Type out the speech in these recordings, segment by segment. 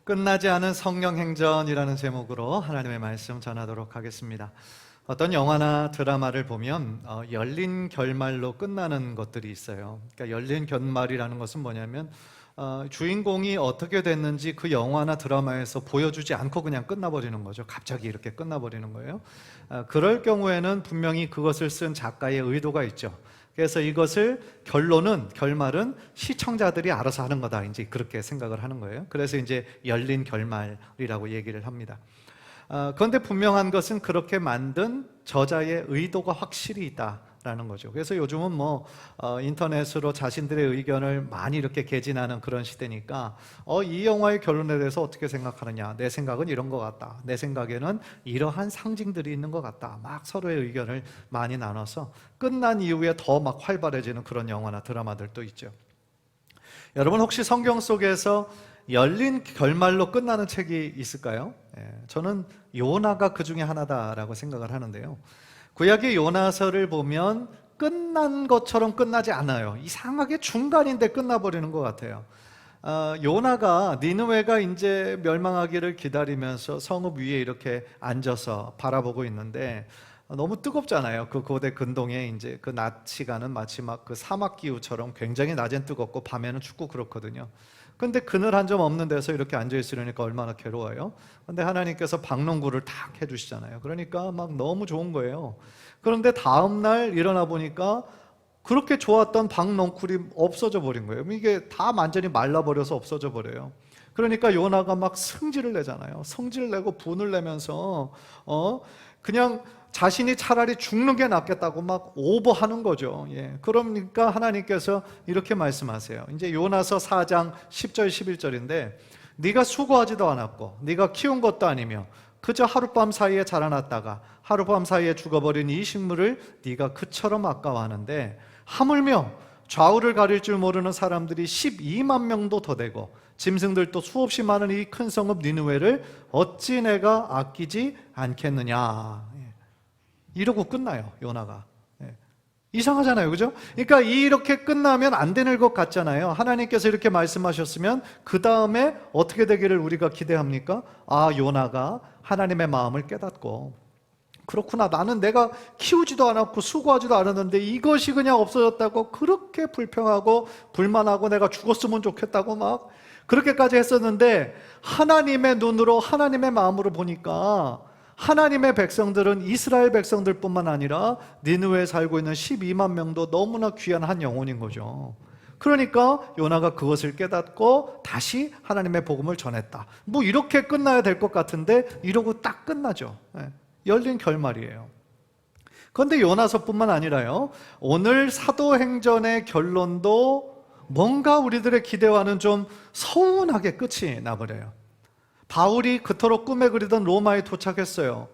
끝나지 않은 성령행전이라는 제목으로 하나님의 말씀 전하도록 하겠습니다. 어떤 영화나 드라마를 보면 열린 결말로 끝나는 것들이 있어요. 그러니까 열린 결말이라는 것은 뭐냐면 주인공이 어떻게 됐는지 그 영화나 드라마에서 보여주지 않고 그냥 끝나버리는 거죠. 갑자기 이렇게 끝나버리는 거예요. 그럴 경우에는 분명히 그것을 쓴 작가의 의도가 있죠. 그래서 이것을 결말은 시청자들이 알아서 하는 거다, 이제 그렇게 생각을 하는 거예요. 그래서 이제 열린 결말이라고 얘기를 합니다. 그런데 분명한 것은 그렇게 만든 저자의 의도가 확실히 있다라는 거죠. 그래서 요즘은 인터넷으로 자신들의 의견을 많이 이렇게 개진하는 그런 시대니까 이 영화의 결론에 대해서 어떻게 생각하느냐, 내 생각은 이런 것 같다, 내 생각에는 이러한 상징들이 있는 것 같다, 막 서로의 의견을 많이 나눠서 끝난 이후에 더 막 활발해지는 그런 영화나 드라마들도 있죠. 여러분, 혹시 성경 속에서 열린 결말로 끝나는 책이 있을까요? 저는 요나가 그 중에 하나다라고 생각을 하는데요. 구약의 요나서를 보면 끝난 것처럼 끝나지 않아요. 이상하게 중간인데 끝나버리는 것 같아요. 요나가 니느웨가 이제 멸망하기를 기다리면서 성읍 위에 이렇게 앉아서 바라보고 있는데 너무 뜨겁잖아요. 그 고대 근동에 이제 그 낮 시간은 마치 막 그 사막 기후처럼 굉장히 낮엔 뜨겁고 밤에는 춥고 그렇거든요. 근데 그늘 한 점 없는 데서 이렇게 앉아 있으려니까 얼마나 괴로워요. 근데 하나님께서 박농구를 탁 해주시잖아요. 그러니까 막 너무 좋은 거예요. 그런데 다음날 일어나 보니까 그렇게 좋았던 박농쿨이 없어져 버린 거예요. 이게 다 완전히 말라버려서 없어져 버려요. 그러니까 요나가 막 승질을 내잖아요. 성질을 내고 분을 내면서 그냥 자신이 차라리 죽는 게 낫겠다고 막 오버하는 거죠. 그러니까 하나님께서 이렇게 말씀하세요. 이제 요나서 4장 10절 11절인데 네가 수고하지도 않았고 네가 키운 것도 아니며 그저 하룻밤 사이에 자라났다가 하룻밤 사이에 죽어버린 이 식물을 네가 그처럼 아까워하는데 하물며 좌우를 가릴 줄 모르는 사람들이 12만 명도 더 되고 짐승들도 수없이 많은 이 큰 성읍 니느웨를 어찌 내가 아끼지 않겠느냐, 이러고 끝나요, 요나가. 이상하잖아요, 그죠? 그러니까 이렇게 끝나면 안 되는 것 같잖아요. 하나님께서 이렇게 말씀하셨으면 그 다음에 어떻게 되기를 우리가 기대합니까? 요나가 하나님의 마음을 깨닫고, 그렇구나, 나는 내가 키우지도 않았고 수고하지도 않았는데 이것이 그냥 없어졌다고 그렇게 불평하고 불만하고 내가 죽었으면 좋겠다고 막 그렇게까지 했었는데, 하나님의 눈으로 하나님의 마음으로 보니까 하나님의 백성들은 이스라엘 백성들뿐만 아니라 니느웨에 살고 있는 12만 명도 너무나 귀한 한 영혼인 거죠. 그러니까 요나가 그것을 깨닫고 다시 하나님의 복음을 전했다. 이렇게 끝나야 될 것 같은데 이러고 딱 끝나죠. 열린 결말이에요. 그런데 요나서뿐만 아니라요, 오늘 사도행전의 결론도 뭔가 우리들의 기대와는 좀 서운하게 끝이 나버려요. 바울이 그토록 꿈에 그리던 로마에 도착했어요.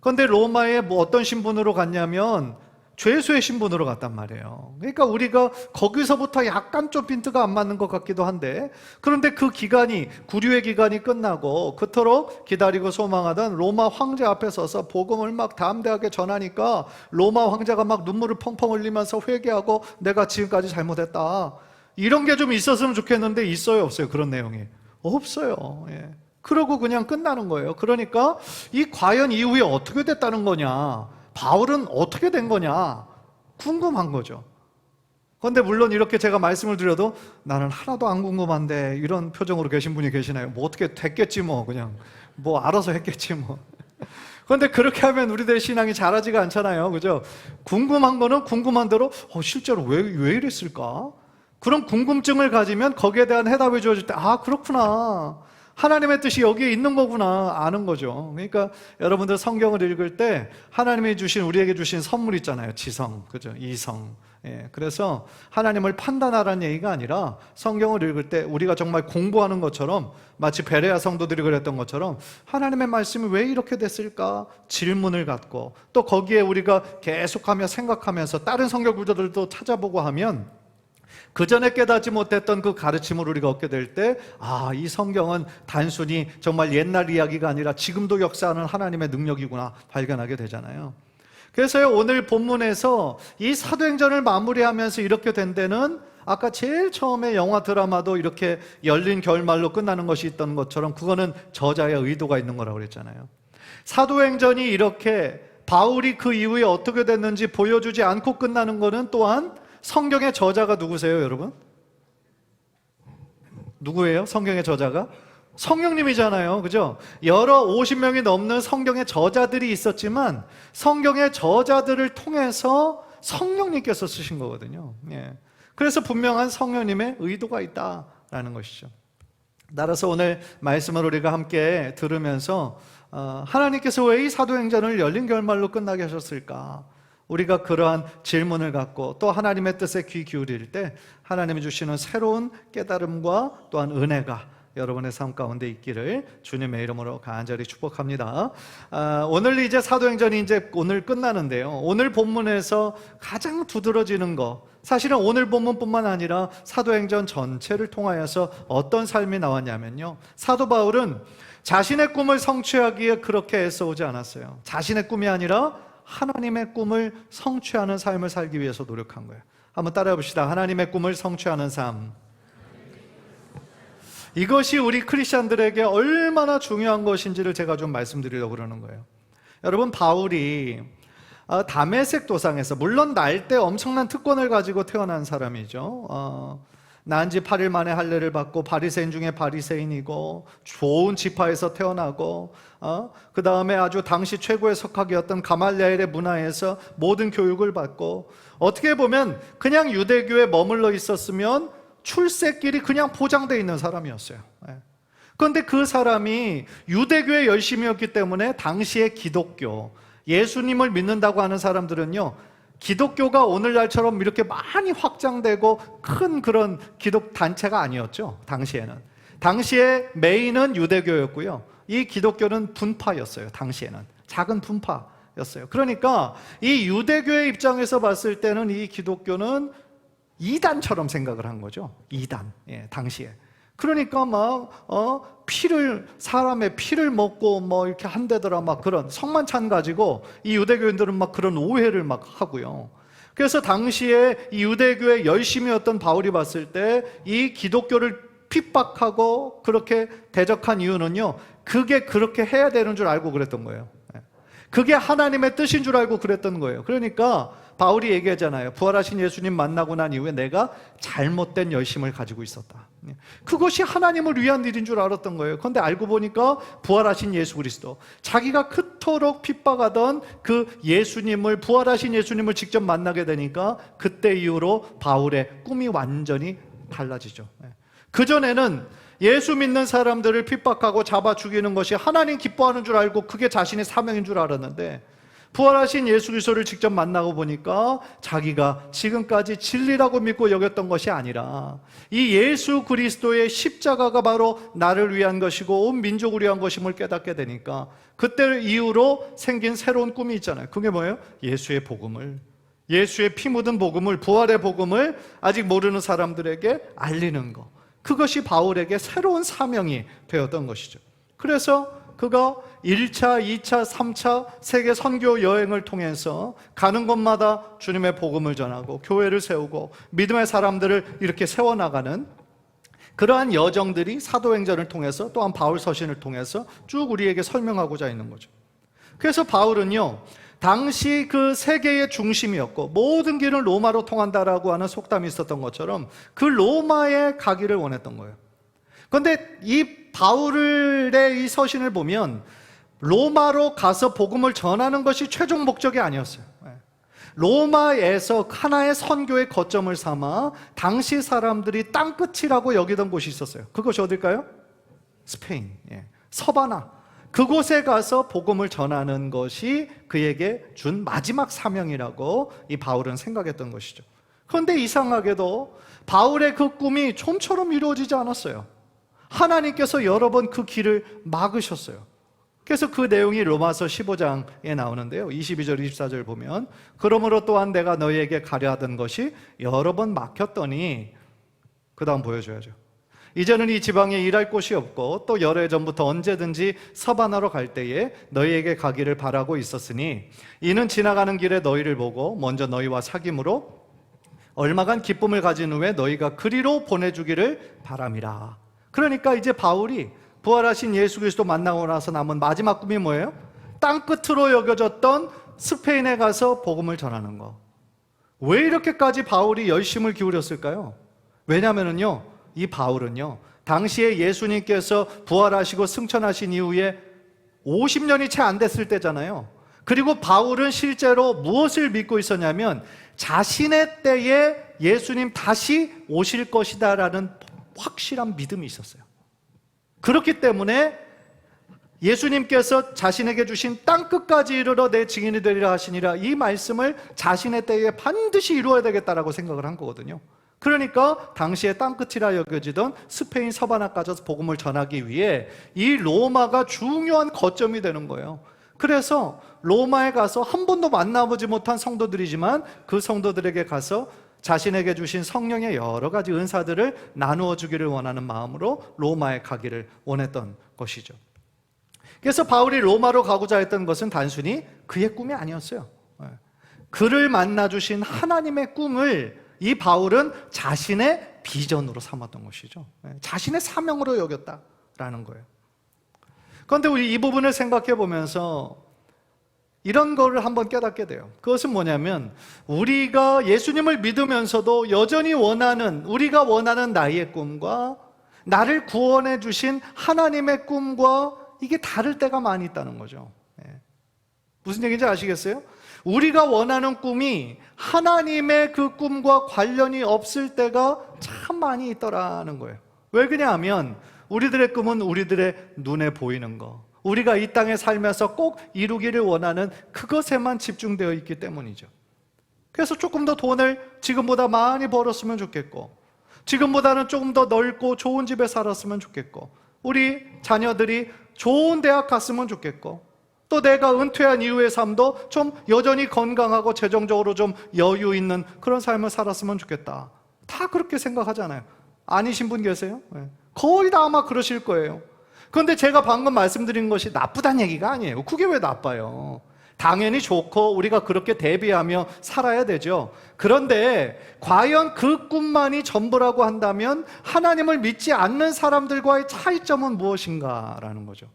그런데 로마에 어떤 신분으로 갔냐면 죄수의 신분으로 갔단 말이에요. 그러니까 우리가 거기서부터 약간 좀 핀트가 안 맞는 것 같기도 한데, 그런데 그 기간이, 구류의 기간이 끝나고 그토록 기다리고 소망하던 로마 황제 앞에 서서 복음을 막 담대하게 전하니까 로마 황제가 막 눈물을 펑펑 흘리면서 회개하고 내가 지금까지 잘못했다, 이런 게 좀 있었으면 좋겠는데 있어요, 없어요? 그런 내용이 없어요. 그러고 그냥 끝나는 거예요. 그러니까 과연 이후에 어떻게 됐다는 거냐, 바울은 어떻게 된 거냐 궁금한 거죠. 그런데 물론 이렇게 제가 말씀을 드려도 나는 하나도 안 궁금한데 이런 표정으로 계신 분이 계시나요? 어떻게 됐겠지, 그냥 알아서 했겠지 그런데 그렇게 하면 우리들의 신앙이 자라지가 않잖아요, 그죠? 궁금한 거는 궁금한 대로 실제로 왜 이랬을까? 그런 궁금증을 가지면 거기에 대한 해답이 주어질 때 그렇구나, 하나님의 뜻이 여기에 있는 거구나 아는 거죠. 그러니까 여러분들 성경을 읽을 때 하나님이 우리에게 주신 선물 있잖아요. 지성, 그죠? 이성. 그래서 하나님을 판단하라는 얘기가 아니라 성경을 읽을 때 우리가 정말 공부하는 것처럼, 마치 베레아 성도들이 그랬던 것처럼 하나님의 말씀이 왜 이렇게 됐을까 질문을 갖고, 또 거기에 우리가 계속하며 생각하면서 다른 성경 구절들도 찾아보고 하면 그 전에 깨닫지 못했던 그 가르침을 우리가 얻게 될 때, 이 성경은 단순히 정말 옛날 이야기가 아니라 지금도 역사하는 하나님의 능력이구나 발견하게 되잖아요. 그래서 오늘 본문에서 이 사도행전을 마무리하면서 이렇게 된 데는 아까 제일 처음에 영화 드라마도 이렇게 열린 결말로 끝나는 것이 있던 것처럼 그거는 저자의 의도가 있는 거라고 그랬잖아요. 사도행전이 이렇게 바울이 그 이후에 어떻게 됐는지 보여주지 않고 끝나는 거는 또한 성경의 저자가 누구세요, 여러분? 누구예요? 성경의 저자가? 성령님이잖아요. 그죠? 여러 50명이 넘는 성경의 저자들이 있었지만 성경의 저자들을 통해서 성령님께서 쓰신 거거든요. 예. 그래서 분명한 성령님의 의도가 있다라는 것이죠. 따라서 오늘 말씀을 우리가 함께 들으면서 하나님께서 왜 이 사도행전을 열린 결말로 끝나게 하셨을까? 우리가 그러한 질문을 갖고 또 하나님의 뜻에 귀 기울일 때 하나님이 주시는 새로운 깨달음과 또한 은혜가 여러분의 삶 가운데 있기를 주님의 이름으로 간절히 축복합니다. 오늘 이제 사도행전이 이제 오늘 끝나는데요. 오늘 본문에서 가장 두드러지는 거, 사실은 오늘 본문뿐만 아니라 사도행전 전체를 통하여서 어떤 삶이 나왔냐면요, 사도 바울은 자신의 꿈을 성취하기에 그렇게 애써오지 않았어요. 자신의 꿈이 아니라 하나님의 꿈을 성취하는 삶을 살기 위해서 노력한 거예요. 한번 따라해 봅시다. 하나님의 꿈을 성취하는 삶. 이것이 우리 크리스찬들에게 얼마나 중요한 것인지를 제가 좀 말씀드리려고 그러는 거예요. 여러분, 바울이 다메섹 도상에서, 물론 날 때 엄청난 특권을 가지고 태어난 사람이죠. 난 지 8일 만에 할례를 받고 바리새인 중에 바리새인이고 좋은 지파에서 태어나고 그 다음에 아주 당시 최고의 석학이었던 가말리엘의 문화에서 모든 교육을 받고, 어떻게 보면 그냥 유대교에 머물러 있었으면 출세길이 그냥 포장되어 있는 사람이었어요. 그런데 그 사람이 유대교의 열심이었기 때문에 당시의 기독교, 예수님을 믿는다고 하는 사람들은요, 기독교가 오늘날처럼 이렇게 많이 확장되고 큰 그런 기독 단체가 아니었죠. 당시에 메인은 유대교였고요, 이 기독교는 분파였어요. 당시에는 작은 분파였어요. 그러니까 이 유대교의 입장에서 봤을 때는 이 기독교는 이단처럼 생각을 한 거죠. 이단, 당시에. 그러니까 사람의 피를 먹고 이렇게 한대더라, 그런 성만찬 가지고 이 유대교인들은 그런 오해를 하고요. 그래서 당시에 이 유대교의 열심이었던 바울이 봤을 때 이 기독교를 핍박하고 그렇게 대적한 이유는요, 그게 그렇게 해야 되는 줄 알고 그랬던 거예요. 그게 하나님의 뜻인 줄 알고 그랬던 거예요. 그러니까 바울이 얘기하잖아요. 부활하신 예수님 만나고 난 이후에 내가 잘못된 열심을 가지고 있었다. 그것이 하나님을 위한 일인 줄 알았던 거예요. 그런데 알고 보니까 부활하신 예수 그리스도, 자기가 그토록 핍박하던 그 예수님을, 부활하신 예수님을 직접 만나게 되니까 그때 이후로 바울의 꿈이 완전히 달라지죠. 그전에는 예수 믿는 사람들을 핍박하고 잡아 죽이는 것이 하나님 기뻐하는 줄 알고 그게 자신의 사명인 줄 알았는데, 부활하신 예수 그리스도를 직접 만나고 보니까 자기가 지금까지 진리라고 믿고 여겼던 것이 아니라 이 예수 그리스도의 십자가가 바로 나를 위한 것이고 온 민족을 위한 것임을 깨닫게 되니까 그때 이후로 생긴 새로운 꿈이 있잖아요. 그게 뭐예요? 예수의 복음을, 예수의 피 묻은 복음을, 부활의 복음을 아직 모르는 사람들에게 알리는 것, 그것이 바울에게 새로운 사명이 되었던 것이죠. 그래서 그가 1차, 2차, 3차 세계 선교 여행을 통해서 가는 곳마다 주님의 복음을 전하고 교회를 세우고 믿음의 사람들을 이렇게 세워나가는 그러한 여정들이 사도행전을 통해서, 또한 바울 서신을 통해서 쭉 우리에게 설명하고자 있는 거죠. 그래서 바울은요, 당시 그 세계의 중심이었고 모든 길은 로마로 통한다라고 하는 속담이 있었던 것처럼 그 로마에 가기를 원했던 거예요. 그런데 이 바울의 이 서신을 보면 로마로 가서 복음을 전하는 것이 최종 목적이 아니었어요. 로마에서 하나의 선교의 거점을 삼아 당시 사람들이 땅끝이라고 여기던 곳이 있었어요. 그것이 어딜까요? 스페인, 서바나. 그곳에 가서 복음을 전하는 것이 그에게 준 마지막 사명이라고 이 바울은 생각했던 것이죠. 그런데 이상하게도 바울의 그 꿈이 좀처럼 이루어지지 않았어요. 하나님께서 여러 번 그 길을 막으셨어요. 그래서 그 내용이 로마서 15장에 나오는데요, 22절 24절 보면, 그러므로 또한 내가 너희에게 가려 하던 것이 여러 번 막혔더니, 그 다음 보여줘야죠. 이제는 이 지방에 일할 곳이 없고 또 여러 해 전부터 언제든지 서바나로 갈 때에 너희에게 가기를 바라고 있었으니, 이는 지나가는 길에 너희를 보고 먼저 너희와 사귐으로 얼마간 기쁨을 가진 후에 너희가 그리로 보내주기를 바람이라. 그러니까 이제 바울이 부활하신 예수 그리스도 만나고 나서 남은 마지막 꿈이 뭐예요? 땅끝으로 여겨졌던 스페인에 가서 복음을 전하는 거. 왜 이렇게까지 바울이 열심을 기울였을까요? 왜냐하면요, 이 바울은요, 당시에 예수님께서 부활하시고 승천하신 이후에 50년이 채 안 됐을 때잖아요. 그리고 바울은 실제로 무엇을 믿고 있었냐면 자신의 때에 예수님 다시 오실 것이다 라는 확실한 믿음이 있었어요. 그렇기 때문에 예수님께서 자신에게 주신 땅끝까지 이르러 내 증인이 되리라 하시니라, 이 말씀을 자신의 때에 반드시 이루어야 되겠다라고 생각을 한 거거든요. 그러니까 당시에 땅끝이라 여겨지던 스페인 서바나까지 복음을 전하기 위해 이 로마가 중요한 거점이 되는 거예요. 그래서 로마에 가서 한 번도 만나보지 못한 성도들이지만 그 성도들에게 가서 자신에게 주신 성령의 여러 가지 은사들을 나누어 주기를 원하는 마음으로 로마에 가기를 원했던 것이죠. 그래서 바울이 로마로 가고자 했던 것은 단순히 그의 꿈이 아니었어요. 그를 만나 주신 하나님의 꿈을 이 바울은 자신의 비전으로 삼았던 것이죠. 자신의 사명으로 여겼다라는 거예요. 그런데 우리 이 부분을 생각해 보면서 이런 거를 한번 깨닫게 돼요. 그것은 뭐냐면 우리가 예수님을 믿으면서도 여전히 우리가 원하는 나의 꿈과 나를 구원해 주신 하나님의 꿈과 이게 다를 때가 많이 있다는 거죠. 무슨 얘기인지 아시겠어요? 우리가 원하는 꿈이 하나님의 그 꿈과 관련이 없을 때가 참 많이 있더라는 거예요. 왜 그러냐면 우리들의 꿈은 우리들의 눈에 보이는 거, 우리가 이 땅에 살면서 꼭 이루기를 원하는 그것에만 집중되어 있기 때문이죠. 그래서 조금 더 돈을 지금보다 많이 벌었으면 좋겠고, 지금보다는 조금 더 넓고 좋은 집에 살았으면 좋겠고, 우리 자녀들이 좋은 대학 갔으면 좋겠고, 또 내가 은퇴한 이후의 삶도 좀 여전히 건강하고 재정적으로 좀 여유 있는 그런 삶을 살았으면 좋겠다. 다 그렇게 생각하잖아요. 아니신 분 계세요? 거의 다 아마 그러실 거예요. 그런데 제가 방금 말씀드린 것이 나쁘다는 얘기가 아니에요. 그게 왜 나빠요? 당연히 좋고 우리가 그렇게 대비하며 살아야 되죠. 그런데 과연 그 꿈만이 전부라고 한다면 하나님을 믿지 않는 사람들과의 차이점은 무엇인가라는 거죠.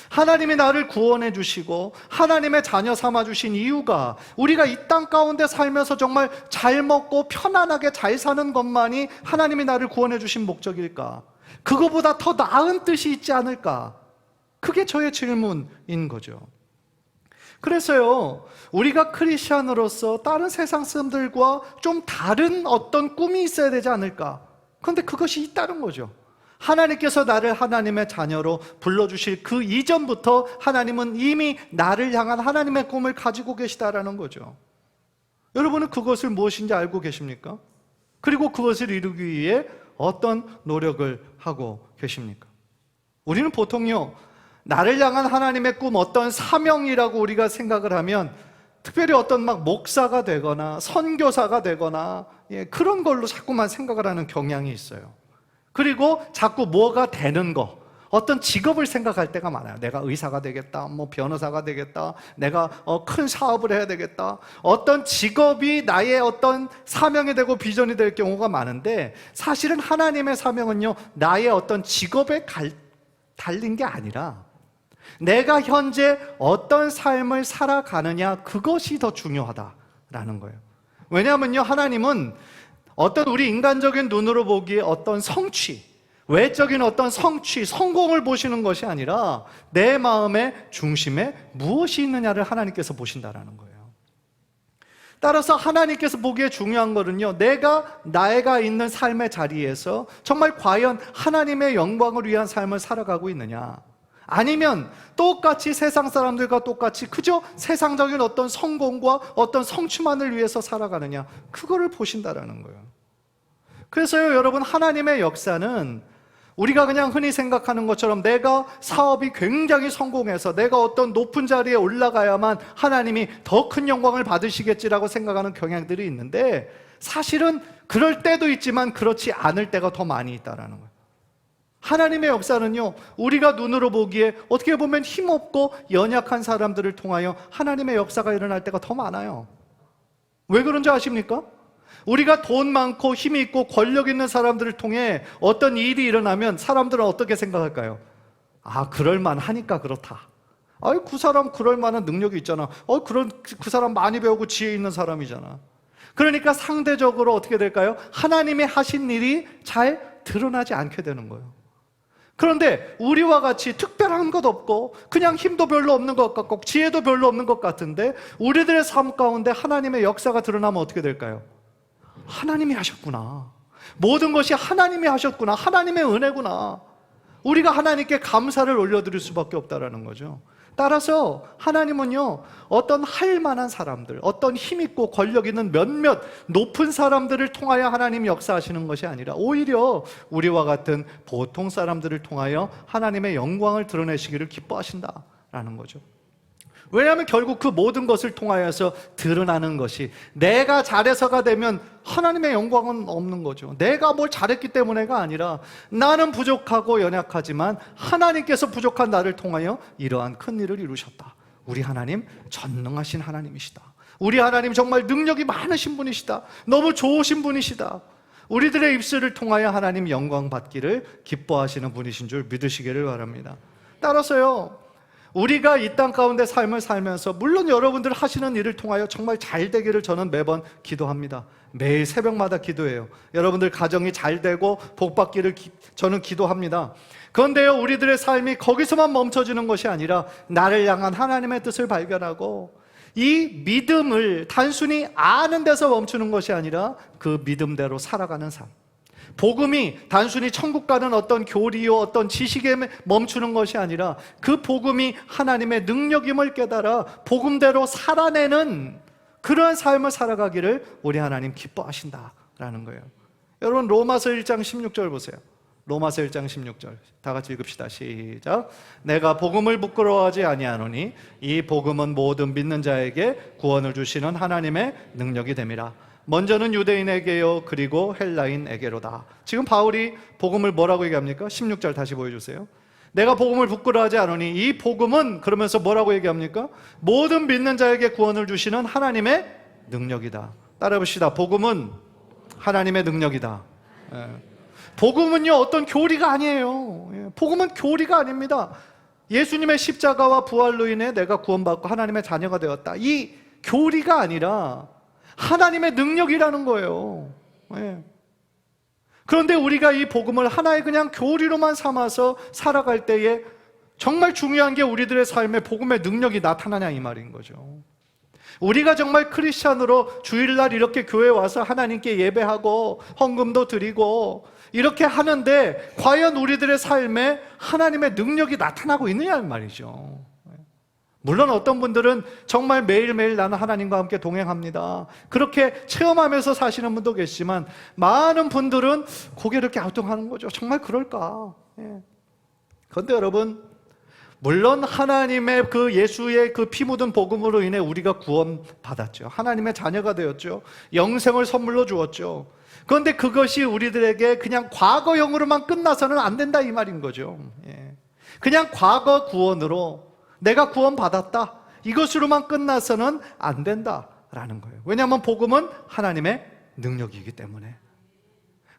하나님이 나를 구원해 주시고 하나님의 자녀 삼아 주신 이유가 우리가 이 땅 가운데 살면서 정말 잘 먹고 편안하게 잘 사는 것만이 하나님이 나를 구원해 주신 목적일까? 그거보다 더 나은 뜻이 있지 않을까? 그게 저의 질문인 거죠. 그래서요, 우리가 크리스찬으로서 다른 세상 사람들과 좀 다른 어떤 꿈이 있어야 되지 않을까? 그런데 그것이 있다는 거죠. 하나님께서 나를 하나님의 자녀로 불러주실 그 이전부터 하나님은 이미 나를 향한 하나님의 꿈을 가지고 계시다라는 거죠. 여러분은 그것을 무엇인지 알고 계십니까? 그리고 그것을 이루기 위해 어떤 노력을 하고 계십니까? 우리는 보통요, 나를 향한 하나님의 꿈, 어떤 사명이라고 우리가 생각을 하면 특별히 어떤 막 목사가 되거나 선교사가 되거나 그런 걸로 자꾸만 생각을 하는 경향이 있어요. 그리고 자꾸 뭐가 되는 거, 어떤 직업을 생각할 때가 많아요. 내가 의사가 되겠다, 뭐 변호사가 되겠다, 내가 큰 사업을 해야 되겠다. 어떤 직업이 나의 어떤 사명이 되고 비전이 될 경우가 많은데, 사실은 하나님의 사명은요, 나의 어떤 직업에 달린 게 아니라 내가 현재 어떤 삶을 살아가느냐, 그것이 더 중요하다라는 거예요. 왜냐하면요, 하나님은 어떤 우리 인간적인 눈으로 보기에 어떤 성취, 외적인 어떤 성취, 성공을 보시는 것이 아니라 내 마음의 중심에 무엇이 있느냐를 하나님께서 보신다라는 거예요. 따라서 하나님께서 보기에 중요한 거는요, 나가 있는 삶의 자리에서 정말 과연 하나님의 영광을 위한 삶을 살아가고 있느냐, 아니면 똑같이 세상 사람들과 똑같이 그저 세상적인 어떤 성공과 어떤 성취만을 위해서 살아가느냐, 그거를 보신다라는 거예요. 그래서요, 여러분, 하나님의 역사는 우리가 그냥 흔히 생각하는 것처럼 내가 사업이 굉장히 성공해서 내가 어떤 높은 자리에 올라가야만 하나님이 더 큰 영광을 받으시겠지라고 생각하는 경향들이 있는데, 사실은 그럴 때도 있지만 그렇지 않을 때가 더 많이 있다는 거예요. 하나님의 역사는요, 우리가 눈으로 보기에 어떻게 보면 힘없고 연약한 사람들을 통하여 하나님의 역사가 일어날 때가 더 많아요. 왜 그런지 아십니까? 우리가 돈 많고 힘이 있고 권력 있는 사람들을 통해 어떤 일이 일어나면 사람들은 어떻게 생각할까요? 아, 그럴만하니까 그렇다. 아이, 그 사람 그럴만한 능력이 있잖아. 그 사람 많이 배우고 지혜 있는 사람이잖아. 그러니까 상대적으로 어떻게 될까요? 하나님의 하신 일이 잘 드러나지 않게 되는 거예요. 그런데 우리와 같이 특별한 것 없고 그냥 힘도 별로 없는 것 같고 지혜도 별로 없는 것 같은데 우리들의 삶 가운데 하나님의 역사가 드러나면 어떻게 될까요? 하나님이 하셨구나. 모든 것이 하나님이 하셨구나. 하나님의 은혜구나. 우리가 하나님께 감사를 올려드릴 수밖에 없다는 거죠. 따라서 하나님은요, 어떤 할 만한 사람들, 어떤 힘 있고 권력 있는 몇몇 높은 사람들을 통하여 하나님 역사하시는 것이 아니라 오히려 우리와 같은 보통 사람들을 통하여 하나님의 영광을 드러내시기를 기뻐하신다라는 거죠. 왜냐하면 결국 그 모든 것을 통하여서 드러나는 것이, 내가 잘해서가 되면 하나님의 영광은 없는 거죠. 내가 뭘 잘했기 때문에가 아니라 나는 부족하고 연약하지만 하나님께서 부족한 나를 통하여 이러한 큰 일을 이루셨다. 우리 하나님 전능하신 하나님이시다. 우리 하나님 정말 능력이 많으신 분이시다. 너무 좋으신 분이시다. 우리들의 입술을 통하여 하나님 영광 받기를 기뻐하시는 분이신 줄 믿으시기를 바랍니다. 따라서요, 우리가 이 땅 가운데 삶을 살면서 물론 여러분들 하시는 일을 통하여 정말 잘 되기를 저는 매번 기도합니다. 매일 새벽마다 기도해요. 여러분들 가정이 잘 되고 복 받기를 저는 기도합니다. 그런데요, 우리들의 삶이 거기서만 멈춰지는 것이 아니라 나를 향한 하나님의 뜻을 발견하고 이 믿음을 단순히 아는 데서 멈추는 것이 아니라 그 믿음대로 살아가는 삶. 복음이 단순히 천국 가는 어떤 교리요, 어떤 지식에 멈추는 것이 아니라 그 복음이 하나님의 능력임을 깨달아 복음대로 살아내는 그러한 삶을 살아가기를 우리 하나님 기뻐하신다라는 거예요. 여러분, 로마서 1장 16절 보세요. 로마서 1장 16절 다 같이 읽읍시다. 시작. 내가 복음을 부끄러워하지 아니하노니 이 복음은 모든 믿는 자에게 구원을 주시는 하나님의 능력이 됨이라. 먼저는 유대인에게요, 그리고 헬라인에게로다. 지금 바울이 복음을 뭐라고 얘기합니까? 16절 다시 보여주세요. 내가 복음을 부끄러워하지 않으니 이 복음은, 그러면서 뭐라고 얘기합니까? 모든 믿는 자에게 구원을 주시는 하나님의 능력이다. 따라해봅시다. 복음은 하나님의 능력이다. 복음은요, 어떤 교리가 아니에요. 복음은 교리가 아닙니다. 예수님의 십자가와 부활로 인해 내가 구원받고 하나님의 자녀가 되었다. 이 교리가 아니라 하나님의 능력이라는 거예요. 그런데 우리가 이 복음을 하나의 그냥 교리로만 삼아서 살아갈 때에 정말 중요한 게 우리들의 삶에 복음의 능력이 나타나냐 이 말인 거죠. 우리가 정말 크리스찬으로 주일날 이렇게 교회에 와서 하나님께 예배하고 헌금도 드리고 이렇게 하는데 과연 우리들의 삶에 하나님의 능력이 나타나고 있느냐 이 말이죠. 물론 어떤 분들은 정말 매일매일 나는 하나님과 함께 동행합니다, 그렇게 체험하면서 사시는 분도 계시지만 많은 분들은 고개를 이렇게 갸우뚱하는 거죠. 정말 그럴까? 그런데 여러분, 물론 하나님의 그 예수의 그 피 묻은 복음으로 인해 우리가 구원받았죠. 하나님의 자녀가 되었죠. 영생을 선물로 주었죠. 그런데 그것이 우리들에게 그냥 과거형으로만 끝나서는 안 된다 이 말인 거죠. 그냥 과거 구원으로 내가 구원받았다, 이것으로만 끝나서는 안 된다라는 거예요. 왜냐하면 복음은 하나님의 능력이기 때문에.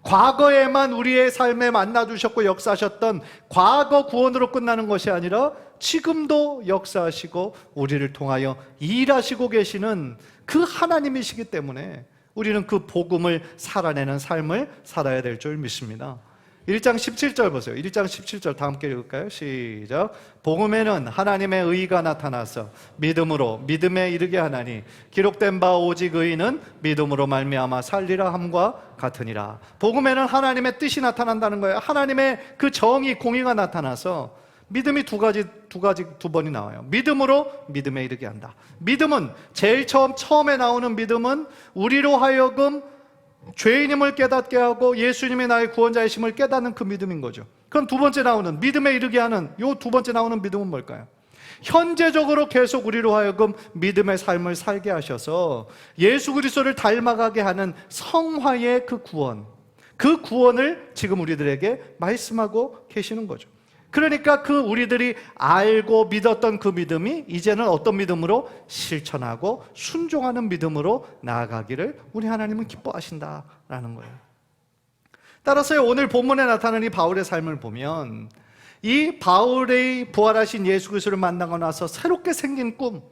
과거에만 우리의 삶에 만나주셨고 역사하셨던 과거 구원으로 끝나는 것이 아니라 지금도 역사하시고 우리를 통하여 일하시고 계시는 그 하나님이시기 때문에 우리는 그 복음을 살아내는 삶을 살아야 될 줄 믿습니다. 1장 17절 보세요. 1장 17절 다 함께 읽을까요? 시작. 복음에는 하나님의 의가 나타나서 믿음으로 믿음에 이르게 하나니 기록된 바 오직 의인은 믿음으로 말미암아 살리라 함과 같으니라. 복음에는 하나님의 뜻이 나타난다는 거예요. 하나님의 그 정의, 공의가 나타나서 믿음이 두 번이 나와요. 믿음으로 믿음에 이르게 한다. 믿음은 제일 처음에 나오는 믿음은 우리로 하여금 죄인임을 깨닫게 하고 예수님이 나의 구원자이심을 깨닫는 그 믿음인 거죠. 그럼 두 번째 나오는 믿음에 이르게 하는 요 두 번째 나오는 믿음은 뭘까요? 현재적으로 계속 우리로 하여금 믿음의 삶을 살게 하셔서 예수 그리스도를 닮아가게 하는 성화의 그 구원, 그 구원을 지금 우리들에게 말씀하고 계시는 거죠. 그러니까 그 우리들이 알고 믿었던 그 믿음이 이제는 어떤 믿음으로? 실천하고 순종하는 믿음으로 나아가기를 우리 하나님은 기뻐하신다라는 거예요. 따라서 오늘 본문에 나타나는 이 바울의 삶을 보면 이 바울의 부활하신 예수 그리스도를 만나고 나서 새롭게 생긴 꿈,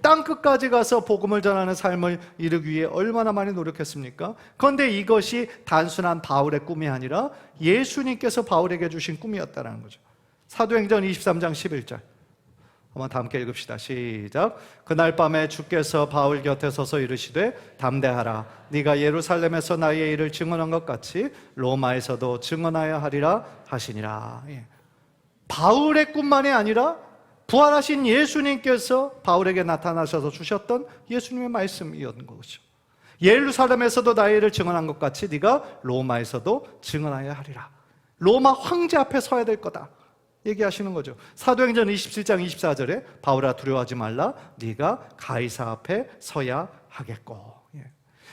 땅끝까지 가서 복음을 전하는 삶을 이루기 위해 얼마나 많이 노력했습니까? 그런데 이것이 단순한 바울의 꿈이 아니라 예수님께서 바울에게 주신 꿈이었다는 거죠. 사도행전 23장 11절 한번 다 함께 읽읍시다. 시작. 그날 밤에 주께서 바울 곁에 서서 이르시되 담대하라. 네가 예루살렘에서 나의 일을 증언한 것 같이 로마에서도 증언하여 하리라 하시니라. 바울의 꿈만이 아니라 부활하신 예수님께서 바울에게 나타나셔서 주셨던 예수님의 말씀이었던 거죠. 예루살렘에서도 나의 일을 증언한 것 같이 네가 로마에서도 증언하여 하리라. 로마 황제 앞에 서야 될 거다 얘기하시는 거죠. 사도행전 27장 24절에 바울아 두려워하지 말라. 네가 가이사 앞에 서야 하겠고.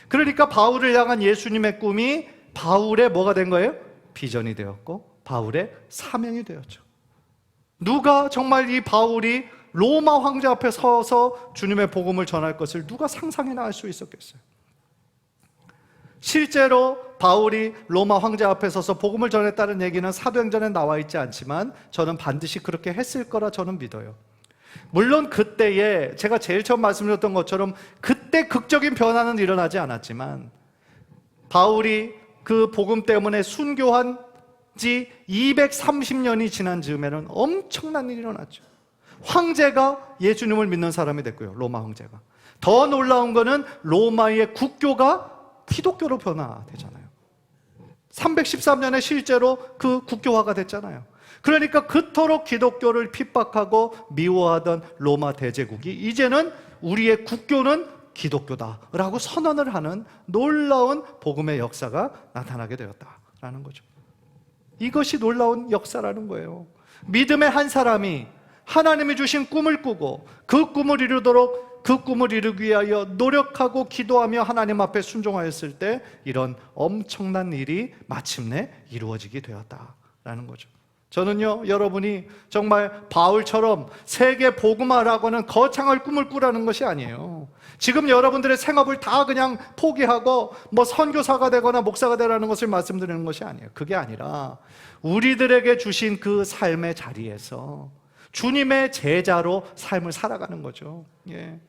그러니까 바울을 향한 예수님의 꿈이 바울의 뭐가 된 거예요? 비전이 되었고 바울의 사명이 되었죠. 누가 정말 이 바울이 로마 황제 앞에 서서 주님의 복음을 전할 것을 누가 상상이나 할 수 있었겠어요? 실제로 바울이 로마 황제 앞에 서서 복음을 전했다는 얘기는 사도행전에 나와 있지 않지만 저는 반드시 그렇게 했을 거라 저는 믿어요. 물론 그때에 제가 제일 처음 말씀드렸던 것처럼 그때 극적인 변화는 일어나지 않았지만 바울이 그 복음 때문에 순교한 지 230년이 지난 즈음에는 엄청난 일이 일어났죠. 황제가 예수님을 믿는 사람이 됐고요. 로마 황제가. 더 놀라운 거는 로마의 국교가 기독교로 변화되잖아요. 313년에 실제로 그 국교화가 됐잖아요. 그러니까 그토록 기독교를 핍박하고 미워하던 로마 대제국이 이제는 우리의 국교는 기독교다라고 선언을 하는 놀라운 복음의 역사가 나타나게 되었다라는 거죠. 이것이 놀라운 역사라는 거예요. 믿음의 한 사람이 하나님이 주신 꿈을 꾸고 그 꿈을 이루도록 그 꿈을 이루기 위하여 노력하고 기도하며 하나님 앞에 순종하였을 때 이런 엄청난 일이 마침내 이루어지게 되었다라는 거죠. 저는요, 여러분이 정말 바울처럼 세계 복음화라고는 거창할 꿈을 꾸라는 것이 아니에요. 지금 여러분들의 생업을 다 그냥 포기하고 뭐 선교사가 되거나 목사가 되라는 것을 말씀드리는 것이 아니에요. 그게 아니라 우리들에게 주신 그 삶의 자리에서 주님의 제자로 삶을 살아가는 거죠. 예.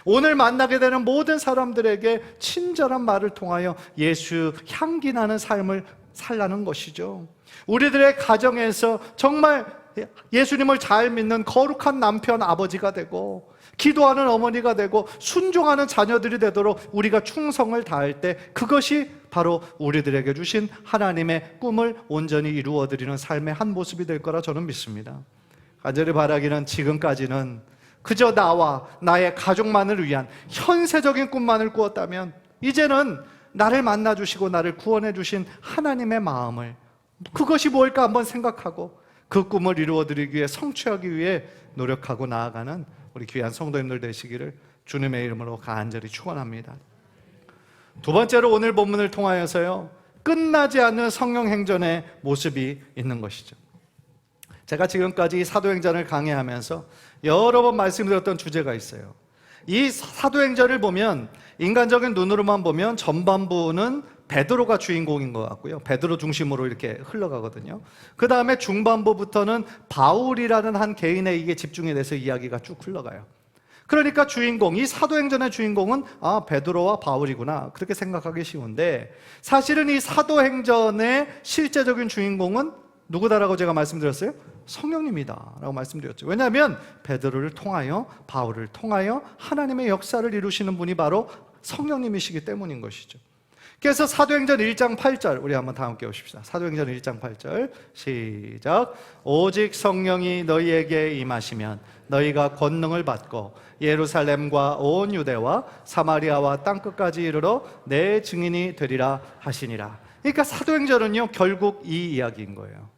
오늘 만나게 되는 모든 사람들에게 친절한 말을 통하여 예수 향기 나는 삶을 살라는 것이죠. 우리들의 가정에서 정말 예수님을 잘 믿는 거룩한 남편, 아버지가 되고 기도하는 어머니가 되고 순종하는 자녀들이 되도록 우리가 충성을 다할 때 그것이 바로 우리들에게 주신 하나님의 꿈을 온전히 이루어드리는 삶의 한 모습이 될 거라 저는 믿습니다. 간절히 바라기는 지금까지는 그저 나와 나의 가족만을 위한 현세적인 꿈만을 꾸었다면 이제는 나를 만나주시고 나를 구원해 주신 하나님의 마음을, 그것이 뭘까 한번 생각하고 그 꿈을 이루어드리기 위해 성취하기 위해 노력하고 나아가는 우리 귀한 성도님들 되시기를 주님의 이름으로 간절히 축원합니다. 두 번째로 오늘 본문을 통하여서요, 끝나지 않는 성령 행전의 모습이 있는 것이죠. 제가 지금까지 사도행전을 강의하면서 여러 번 말씀드렸던 주제가 있어요. 이 사도행전을 보면 인간적인 눈으로만 보면 전반부는 베드로가 주인공인 것 같고요. 베드로 중심으로 이렇게 흘러가거든요. 그 다음에 중반부부터는 바울이라는 한 개인에게 집중이 돼서 이야기가 쭉 흘러가요. 그러니까 주인공, 이 사도행전의 주인공은 베드로와 바울이구나 그렇게 생각하기 쉬운데 사실은 이 사도행전의 실제적인 주인공은 누구다라고 제가 말씀드렸어요? 성령님이다 라고 말씀드렸죠. 왜냐하면 베드로를 통하여 바울을 통하여 하나님의 역사를 이루시는 분이 바로 성령님이시기 때문인 것이죠. 그래서 사도행전 1장 8절 우리 한번 다 함께 보십시다. 사도행전 1장 8절 시작. 오직 성령이 너희에게 임하시면 너희가 권능을 받고 예루살렘과 온 유대와 사마리아와 땅끝까지 이르러 내 증인이 되리라 하시니라. 그러니까 사도행전은요 결국 이 이야기인 거예요.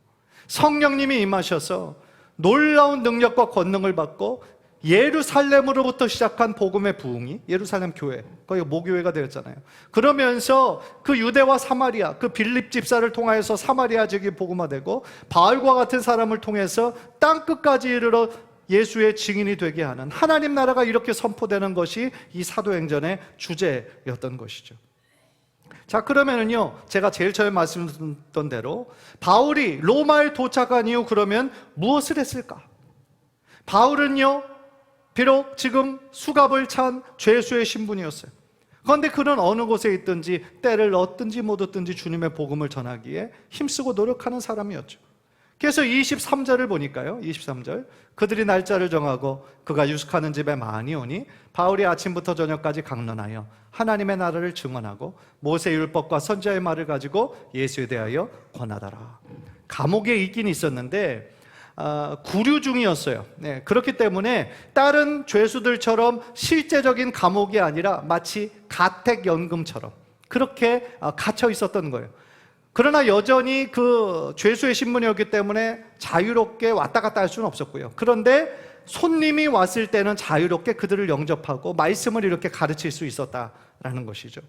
성령님이 임하셔서 놀라운 능력과 권능을 받고 예루살렘으로부터 시작한 복음의 부흥이 예루살렘 교회, 거기 모교회가 되었잖아요. 그러면서 그 유대와 사마리아, 그 빌립 집사를 통하여서 사마리아 지역이 복음화되고 바울과 같은 사람을 통해서 땅 끝까지 이르러 예수의 증인이 되게 하는 하나님 나라가 이렇게 선포되는 것이 이 사도행전의 주제였던 것이죠. 자, 그러면은요, 제가 제일 처음에 말씀드렸던 대로 바울이 로마에 도착한 이후 그러면 무엇을 했을까? 바울은요, 비록 지금 수갑을 찬 죄수의 신분이었어요. 그런데 그는 어느 곳에 있든지 때를 얻든지 못 얻든지 주님의 복음을 전하기에 힘쓰고 노력하는 사람이었죠. 그래서 23절을 보니까요, 23절, 그들이 날짜를 정하고 그가 유숙하는 집에 많이 오니 바울이 아침부터 저녁까지 강론하여 하나님의 나라를 증언하고 모세의 율법과 선지자의 말을 가지고 예수에 대하여 권하더라. 감옥에 있긴 있었는데 구류 중이었어요. 네, 그렇기 때문에 다른 죄수들처럼 실제적인 감옥이 아니라 마치 가택연금처럼 그렇게 갇혀 있었던 거예요. 그러나 여전히 그 죄수의 신분이었기 때문에 자유롭게 왔다 갔다 할 수는 없었고요. 그런데 손님이 왔을 때는 자유롭게 그들을 영접하고 말씀을 이렇게 가르칠 수 있었다라는 것이죠.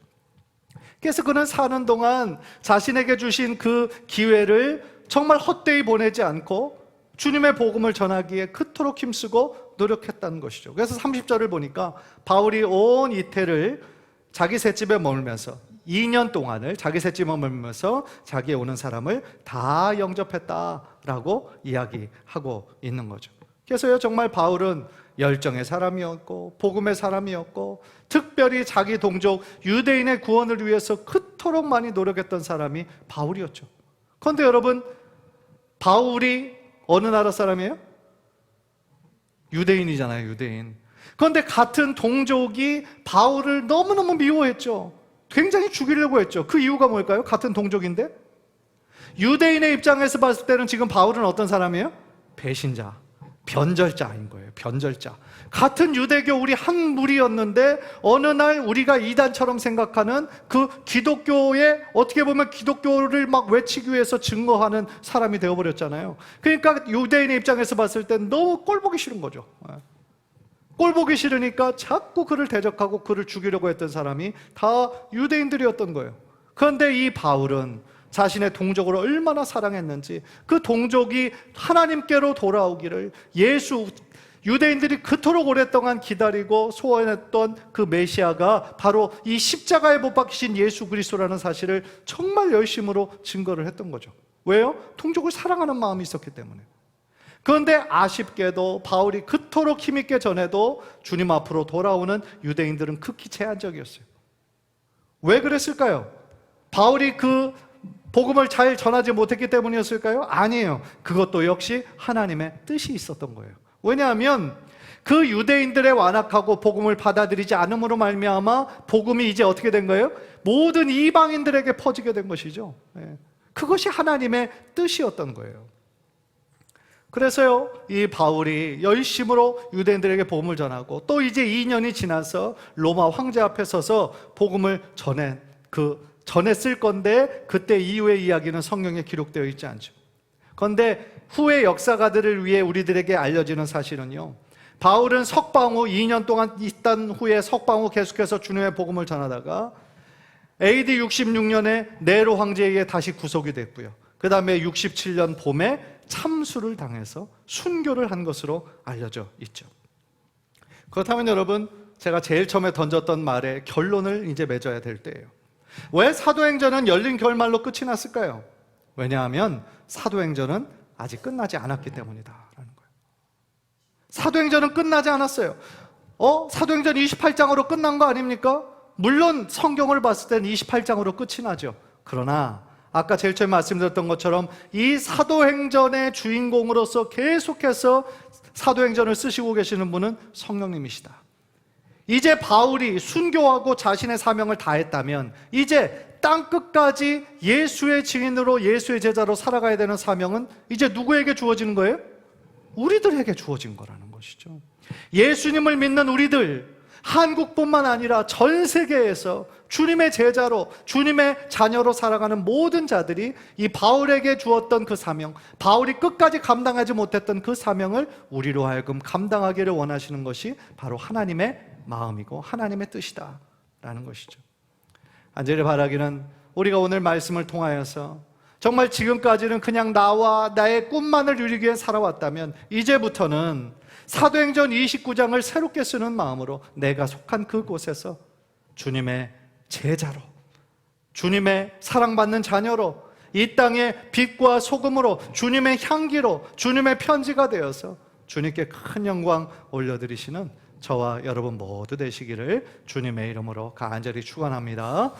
그래서 그는 사는 동안 자신에게 주신 그 기회를 정말 헛되이 보내지 않고 주님의 복음을 전하기에 그토록 힘쓰고 노력했다는 것이죠. 그래서 30절을 보니까 바울이 온 이태를 자기 셋집에 머물면서 2년 동안을 자기 셋집에 머물면서 자기에 오는 사람을 다 영접했다라고 이야기하고 있는 거죠. 그래서요, 정말 바울은 열정의 사람이었고 복음의 사람이었고 특별히 자기 동족 유대인의 구원을 위해서 그토록 많이 노력했던 사람이 바울이었죠. 그런데 여러분, 바울이 어느 나라 사람이에요? 유대인이잖아요, 유대인. 그런데 같은 동족이 바울을 너무너무 미워했죠. 굉장히 죽이려고 했죠. 그 이유가 뭘까요? 같은 동족인데? 유대인의 입장에서 봤을 때는 지금 바울은 어떤 사람이에요? 배신자, 변절자인 거예요. 변절자. 같은 유대교 우리 한 무리였는데 어느 날 우리가 이단처럼 생각하는 그 기독교에 어떻게 보면 기독교를 막 외치기 위해서 증거하는 사람이 되어버렸잖아요. 그러니까 유대인의 입장에서 봤을 땐 너무 꼴보기 싫은 거죠. 꼴보기 싫으니까 자꾸 그를 대적하고 그를 죽이려고 했던 사람이 다 유대인들이었던 거예요. 그런데 이 바울은 자신의 동족을 얼마나 사랑했는지 그 동족이 하나님께로 돌아오기를 유대인들이 그토록 오랫동안 기다리고 소원했던 그 메시아가 바로 이 십자가에 못 박히신 예수 그리스도라는 사실을 정말 열심으로 증거를 했던 거죠. 왜요? 동족을 사랑하는 마음이 있었기 때문에. 그런데 아쉽게도 바울이 그토록 힘있게 전해도 주님 앞으로 돌아오는 유대인들은 극히 제한적이었어요. 왜 그랬을까요? 바울이 그 복음을 잘 전하지 못했기 때문이었을까요? 아니에요. 그것도 역시 하나님의 뜻이 있었던 거예요. 왜냐하면 그 유대인들의 완악하고 복음을 받아들이지 않음으로 말미암아 복음이 이제 어떻게 된 거예요? 모든 이방인들에게 퍼지게 된 것이죠. 그것이 하나님의 뜻이었던 거예요. 그래서요, 이 바울이 열심으로 유대인들에게 복음을 전하고 또 이제 2년이 지나서 로마 황제 앞에 서서 복음을 전했을 건데 그때 이후의 이야기는 성경에 기록되어 있지 않죠. 그런데 후의 역사가들을 위해 우리들에게 알려지는 사실은요, 바울은 석방 후 2년 동안 있던 후에 석방 후 계속해서 주님의 복음을 전하다가 AD 66년에 네로 황제에게 다시 구속이 됐고요. 그 다음에 67년 봄에 참수를 당해서 순교를 한 것으로 알려져 있죠. 그렇다면 여러분, 제가 제일 처음에 던졌던 말의 결론을 이제 맺어야 될 때예요. 왜 사도행전은 열린 결말로 끝이 났을까요? 왜냐하면 사도행전은 아직 끝나지 않았기 때문이다라는 거예요. 사도행전은 끝나지 않았어요. 사도행전 28장으로 끝난 거 아닙니까? 물론 성경을 봤을 때는 28장으로 끝이 나죠. 그러나 아까 제일 처음에 말씀드렸던 것처럼 이 사도행전의 주인공으로서 계속해서 사도행전을 쓰시고 계시는 분은 성령님이시다. 이제 바울이 순교하고 자신의 사명을 다했다면 이제 땅끝까지 예수의 증인으로 예수의 제자로 살아가야 되는 사명은 이제 누구에게 주어지는 거예요? 우리들에게 주어진 거라는 것이죠. 예수님을 믿는 우리들, 한국뿐만 아니라 전 세계에서 주님의 제자로, 주님의 자녀로 살아가는 모든 자들이 이 바울에게 주었던 그 사명, 바울이 끝까지 감당하지 못했던 그 사명을 우리로 하여금 감당하기를 원하시는 것이 바로 하나님의 마음이고 하나님의 뜻이다라는 것이죠. 간절히 바라기는 우리가 오늘 말씀을 통하여서 정말 지금까지는 그냥 나와 나의 꿈만을 누리기 위해 살아왔다면 이제부터는 사도행전 29장을 새롭게 쓰는 마음으로 내가 속한 그곳에서 주님의 제자로, 주님의 사랑받는 자녀로, 이 땅의 빛과 소금으로, 주님의 향기로, 주님의 편지가 되어서 주님께 큰 영광 올려드리시는 저와 여러분 모두 되시기를 주님의 이름으로 간절히 축원합니다.